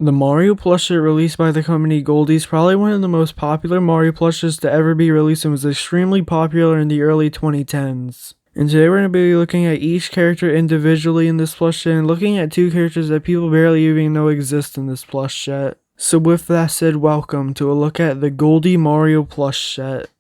The Mario Plush Set released by the company Goldie is probably one of the most popular Mario plushes to ever be released and was extremely popular in the early 2010s. And today we're going to be looking at each character individually in this plush set and looking at two characters that people barely even know exist in this plush set. So with that said, welcome to a look at the Goldie Mario Plush Set.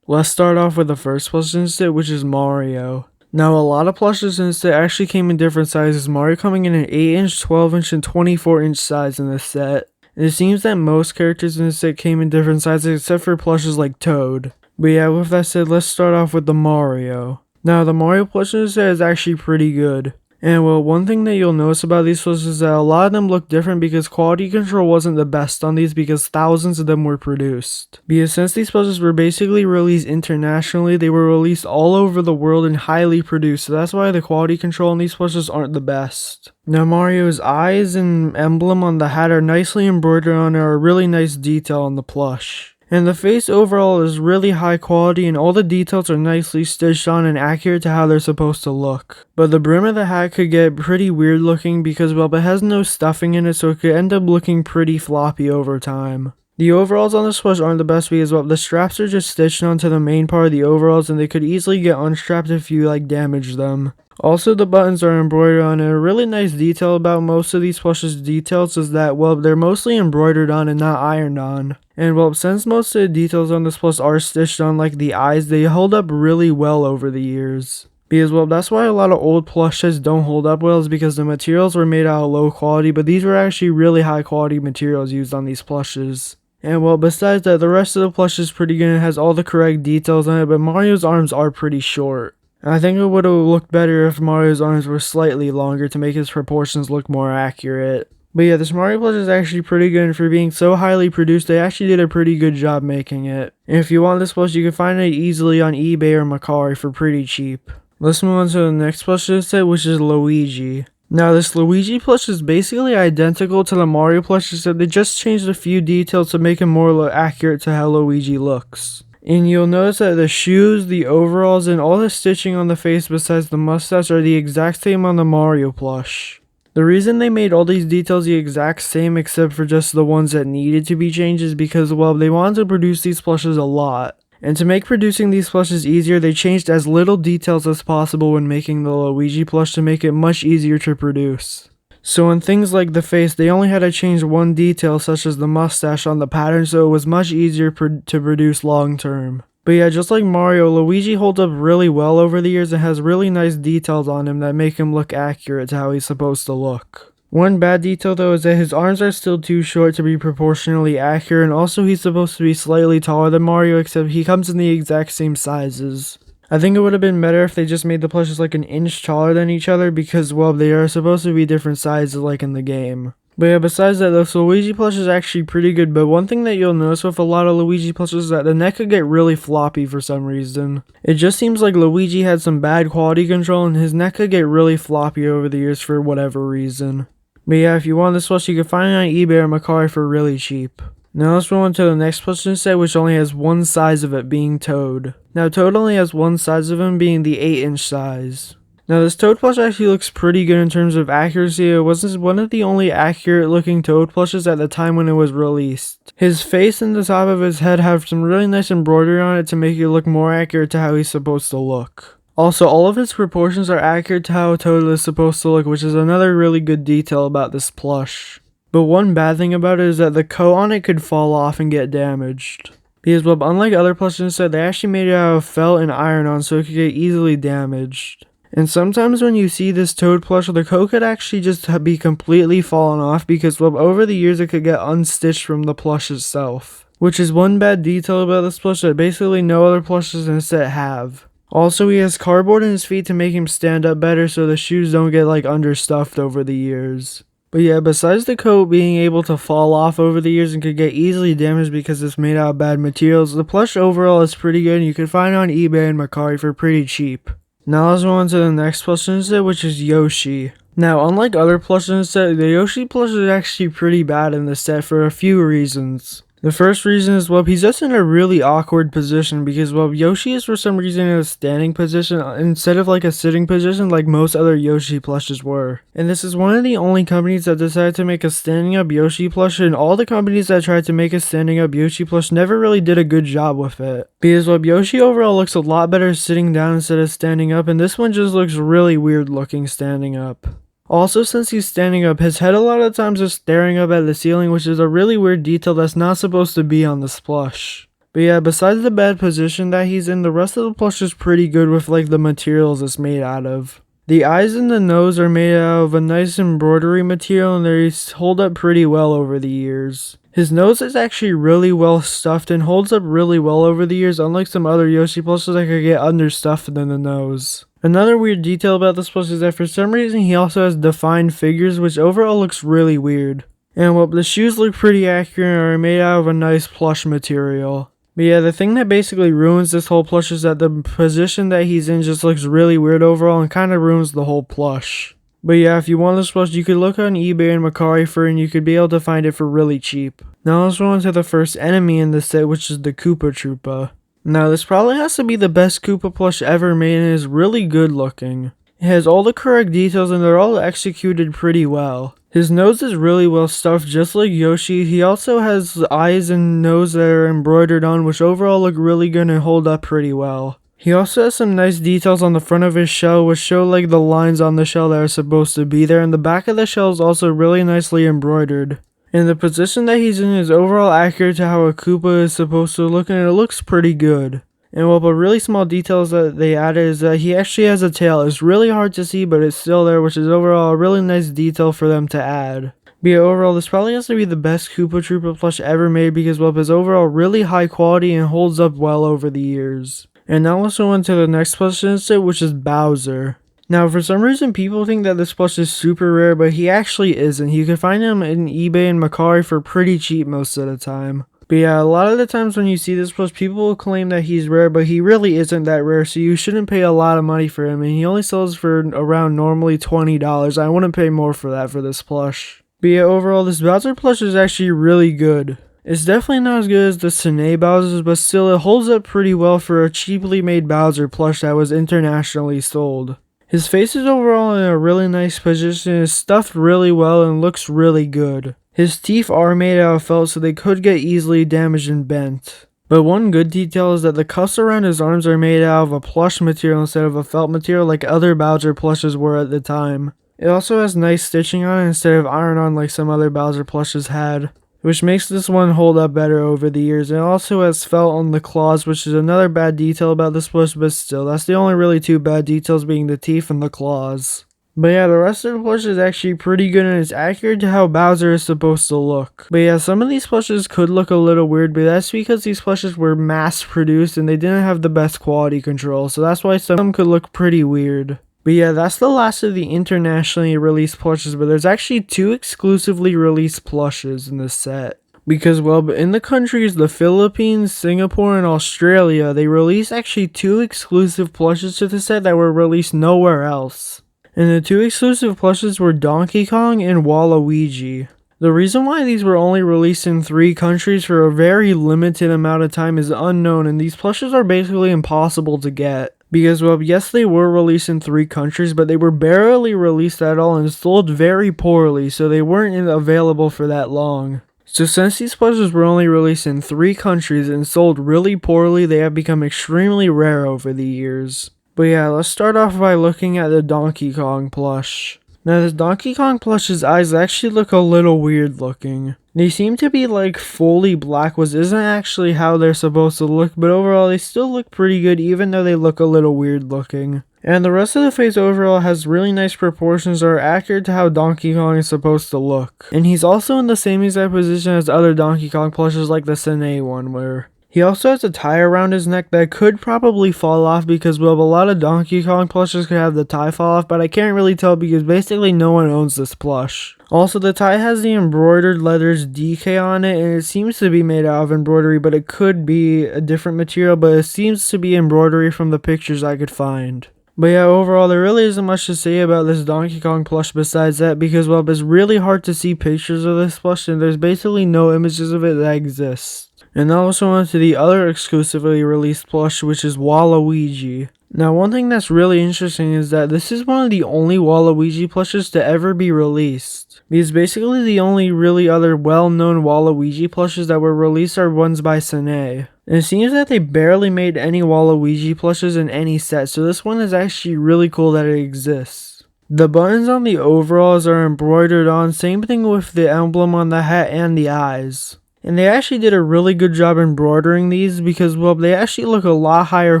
Let's start off with the first plush in this set, which is Mario. Now, a lot of plushes in this set actually came in different sizes, Mario coming in an 8-inch, 12-inch, and 24-inch size in this set. And it seems that most characters in this set came in different sizes except for plushes like Toad. But yeah, with that said, let's start off with the Mario. Now, the Mario plush in this set is actually pretty good. And well, one thing that you'll notice about these plushes is that a lot of them look different because quality control wasn't the best on these because thousands of them were produced. Because since these plushes were basically released internationally, they were released all over the world and highly produced, so that's why the quality control on these plushes aren't the best. Now Mario's eyes and emblem on the hat are nicely embroidered on and are a really nice detail on the plush. And the face overall is really high quality and all the details are nicely stitched on and accurate to how they're supposed to look. But the brim of the hat could get pretty weird looking because well, it has no stuffing in it, so it could end up looking pretty floppy over time. The overalls on this plush aren't the best because well, the straps are just stitched onto the main part of the overalls and they could easily get unstrapped if you damage them. Also, the buttons are embroidered on, and a really nice detail about most of these plushes details is that, well, they're mostly embroidered on and not ironed on. And well, since most of the details on this plush are stitched on like the eyes, they hold up really well over the years. Because well, that's why a lot of old plush sets don't hold up well, is because the materials were made out of low quality, but these were actually really high quality materials used on these plushes. And well, besides that, the rest of the plush is pretty good and has all the correct details on it, but Mario's arms are pretty short. I think it would have looked better if Mario's arms were slightly longer to make his proportions look more accurate. But yeah, this Mario plush is actually pretty good, and for being so highly produced, they actually did a pretty good job making it. And if you want this plush, you can find it easily on eBay or Mercari for pretty cheap. Let's move on to the next plush of the set, which is Luigi. Now, this Luigi plush is basically identical to the Mario plush, except they just changed a few details to make him more accurate to how Luigi looks. And you'll notice that the shoes, the overalls, and all the stitching on the face besides the mustache are the exact same on the Mario plush. The reason they made all these details the exact same except for just the ones that needed to be changed is because, well, they wanted to produce these plushes a lot. And to make producing these plushes easier, they changed as little details as possible when making the Luigi plush to make it much easier to produce. So in things like the face, they only had to change one detail such as the mustache on the pattern, so it was much easier to produce long term. But yeah, just like Mario, Luigi holds up really well over the years and has really nice details on him that make him look accurate to how he's supposed to look. One bad detail though is that his arms are still too short to be proportionally accurate, and also he's supposed to be slightly taller than Mario, except he comes in the exact same sizes. I think it would have been better if they just made the plushes like an inch taller than each other because, well, they are supposed to be different sizes like in the game. But yeah, besides that, this Luigi plush is actually pretty good, but one thing that you'll notice with a lot of Luigi plushes is that the neck could get really floppy for some reason. It just seems like Luigi had some bad quality control and his neck could get really floppy over the years for whatever reason. But yeah, if you want this plush, you can find it on eBay or Mercari for really cheap. Now let's move on to the next plush set, which only has one size of it, being Toad. Now Toad only has one size of him, being the 8-inch size. Now this Toad plush actually looks pretty good in terms of accuracy. It was one of the only accurate looking Toad plushes at the time when it was released. His face and the top of his head have some really nice embroidery on it to make it look more accurate to how he's supposed to look. Also, all of its proportions are accurate to how Toad is supposed to look, which is another really good detail about this plush. But one bad thing about it is that the coat on it could fall off and get damaged. Because well, unlike other plushes, they actually made it out of felt and iron-on, so it could get easily damaged. And sometimes when you see this Toad plush, the coat could actually just be completely fallen off because well, over the years it could get unstitched from the plush itself. Which is one bad detail about this plush that basically no other plushes in the set have. Also, he has cardboard in his feet to make him stand up better so the shoes don't get understuffed over the years. But yeah, besides the coat being able to fall off over the years and could get easily damaged because it's made out of bad materials, the plush overall is pretty good and you can find it on eBay and Mercari for pretty cheap. Now let's move on to the next plush in the set, which is Yoshi. Now, unlike other plushes in the set, the Yoshi plush is actually pretty bad in the set for a few reasons. The first reason is, well, he's just in a really awkward position because, well, Yoshi is for some reason in a standing position instead of like a sitting position like most other Yoshi plushes were. And this is one of the only companies that decided to make a standing up Yoshi plush, and all the companies that tried to make a standing up Yoshi plush never really did a good job with it. Because, well, Yoshi overall looks a lot better sitting down instead of standing up, and this one just looks really weird looking standing up. Also, since he's standing up, his head a lot of times is staring up at the ceiling, which is a really weird detail that's not supposed to be on this plush. But yeah, besides the bad position that he's in, the rest of the plush is pretty good with like the materials it's made out of. The eyes and the nose are made out of a nice embroidery material, and they hold up pretty well over the years. His nose is actually really well stuffed and holds up really well over the years, unlike some other Yoshi plushes that could get understuffed in the nose. Another weird detail about this plush is that for some reason he also has defined figures, which overall looks really weird. And well, the shoes look pretty accurate and are made out of a nice plush material. But yeah, the thing that basically ruins this whole plush is that the position that he's in just looks really weird overall and kind of ruins the whole plush. But yeah, if you want this plush, you could look on eBay and Mercari for it, and you could be able to find it for really cheap. Now let's go on to the first enemy in the set, which is the Koopa Troopa. Now this probably has to be the best Koopa plush ever made, and is really good looking. It has all the correct details and they're all executed pretty well. His nose is really well stuffed just like Yoshi. He also has eyes and nose that are embroidered on, which overall look really good and hold up pretty well. He also has some nice details on the front of his shell, which show like the lines on the shell that are supposed to be there, and the back of the shell is also really nicely embroidered. And the position that he's in is overall accurate to how a Koopa is supposed to look, and it looks pretty good. And well, but really small details that they added is that he actually has a tail. It's really hard to see, but it's still there, which is overall a really nice detail for them to add. But yeah, overall, this probably has to be the best Koopa Troopa plush ever made because, well, it's overall really high quality and holds up well over the years. And now let's go on to the next plush in the set, which is Bowser. Now, for some reason, people think that this plush is super rare, but he actually isn't. You can find him in eBay and Mercari for pretty cheap most of the time. But yeah, a lot of the times when you see this plush, people will claim that he's rare, but he really isn't that rare, so you shouldn't pay a lot of money for him, and he only sells for around normally $20. I wouldn't pay more for that for this plush. But yeah, overall, this Bowser plush is actually really good. It's definitely not as good as the Sine Bowsers, but still it holds up pretty well for a cheaply made Bowser plush that was internationally sold. His face is overall in a really nice position, is stuffed really well, and looks really good. His teeth are made out of felt, so they could get easily damaged and bent. But one good detail is that the cuffs around his arms are made out of a plush material instead of a felt material like other Bowser plushes were at the time. It also has nice stitching on it instead of iron-on like some other Bowser plushes had, which makes this one hold up better over the years. It also has felt on the claws, which is another bad detail about this plush, but still, that's the only really two bad details, being the teeth and the claws. But yeah, the rest of the plush is actually pretty good and it's accurate to how Bowser is supposed to look. But yeah, some of these plushes could look a little weird, but that's because these plushes were mass produced and they didn't have the best quality control, so that's why some could look pretty weird. But yeah, that's the last of the internationally released plushes, but there's actually 2 exclusively released plushes in this set. Because, well, in the countries the Philippines, Singapore, and Australia, they released actually 2 exclusive plushes to the set that were released nowhere else. And the 2 exclusive plushes were Donkey Kong and Waluigi. The reason why these were only released in 3 countries for a very limited amount of time is unknown, and these plushes are basically impossible to get. Because, well, yes, they were released in 3 countries, but they were barely released at all and sold very poorly, so they weren't available for that long. So since these plushes were only released in 3 countries and sold really poorly, they have become extremely rare over the years. But yeah, let's start off by looking at the Donkey Kong plush. Now, this Donkey Kong plush's eyes actually look a little weird looking. They seem to be like fully black, which isn't actually how they're supposed to look, but overall they still look pretty good even though they look a little weird looking. And the rest of the face overall has really nice proportions that are accurate to how Donkey Kong is supposed to look. And he's also in the same exact position as other Donkey Kong plushes like the Sine one, where he also has a tie around his neck that could probably fall off because, well, a lot of Donkey Kong plushes could have the tie fall off, but I can't really tell because basically no one owns this plush. Also, the tie has the embroidered letters DK on it, and it seems to be made out of embroidery, but it could be a different material, but it seems to be embroidery from the pictures I could find. But yeah, overall, there really isn't much to say about this Donkey Kong plush besides that because, well, it's really hard to see pictures of this plush and there's basically no images of it that exist. And also on to the other exclusively released plush, which is Waluigi. Now, one thing that's really interesting is that this is one of the only Waluigi plushes to ever be released. Because basically the only really other well-known Waluigi plushes that were released are ones by Sine. And it seems that they barely made any Waluigi plushes in any set, so this one is actually really cool that it exists. The buttons on the overalls are embroidered on, same thing with the emblem on the hat and the eyes. And they actually did a really good job embroidering these because, well, they actually look a lot higher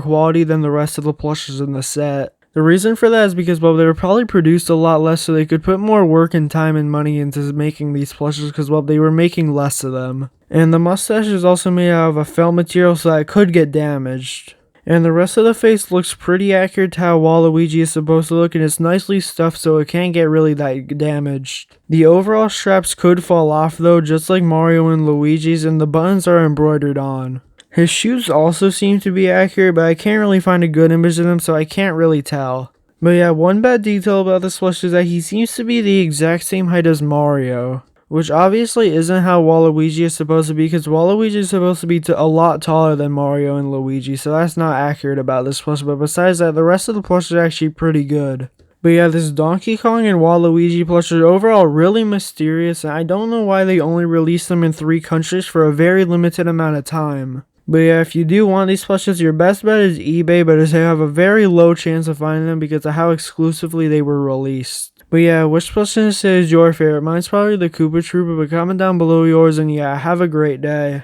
quality than the rest of the plushes in the set. The reason for that is because, well, they were probably produced a lot less so they could put more work and time and money into making these plushes because, well, they were making less of them. And the mustache is also made out of a felt material so that it could get damaged. And the rest of the face looks pretty accurate to how Waluigi is supposed to look, and it's nicely stuffed so it can't get really that damaged. The overall straps could fall off though, just like Mario and Luigi's, and the buttons are embroidered on. His shoes also seem to be accurate, but I can't really find a good image of them, so I can't really tell. But yeah, one bad detail about this plush is that he seems to be the exact same height as Mario. Which obviously isn't how Waluigi is supposed to be, because Waluigi is supposed to be a lot taller than Mario and Luigi, so that's not accurate about this plush, but besides that, the rest of the plush is actually pretty good. But yeah, this Donkey Kong and Waluigi plush are overall really mysterious, and I don't know why they only released them in 3 countries for a very limited amount of time. But yeah, if you do want these plushes, your best bet is eBay, but they have a very low chance of finding them because of how exclusively they were released. But yeah, which plush is your favorite? Mine's probably the Koopa Troopa, but comment down below yours, and yeah, have a great day.